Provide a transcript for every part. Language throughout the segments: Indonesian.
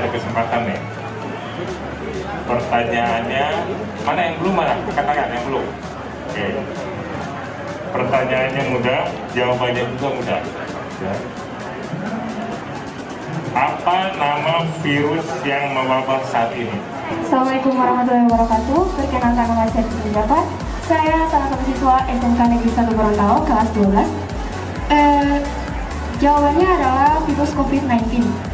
ada kesempatan nih. Pertanyaannya, mana yang belum, mana? Katakan yang belum. Oke. Pertanyaannya mudah, jawabannya juga mudah. Ya. Apa nama virus yang mewabah saat ini? Assalamualaikum warahmatullahi wabarakatuh. Perkenalkan, nama saya Putri Jabat. Saya salah satu siswa SMK Negeri 1 Gorontalo kelas 12. Jawabannya adalah virus COVID-19.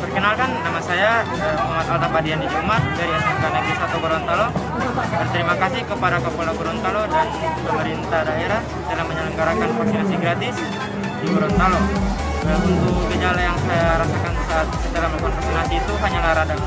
Perkenalkan, nama saya Muhammad Altafadian Jumat dari SMK Negeri 1 Gorontalo. Berterima kasih kepada Kapolda Gorontalo dan pemerintah daerah telah menyelenggarakan vaksinasi gratis di Gorontalo. Untuk gejala yang saya rasakan saat setelah melakukan vaksinasi itu hanyalah radang.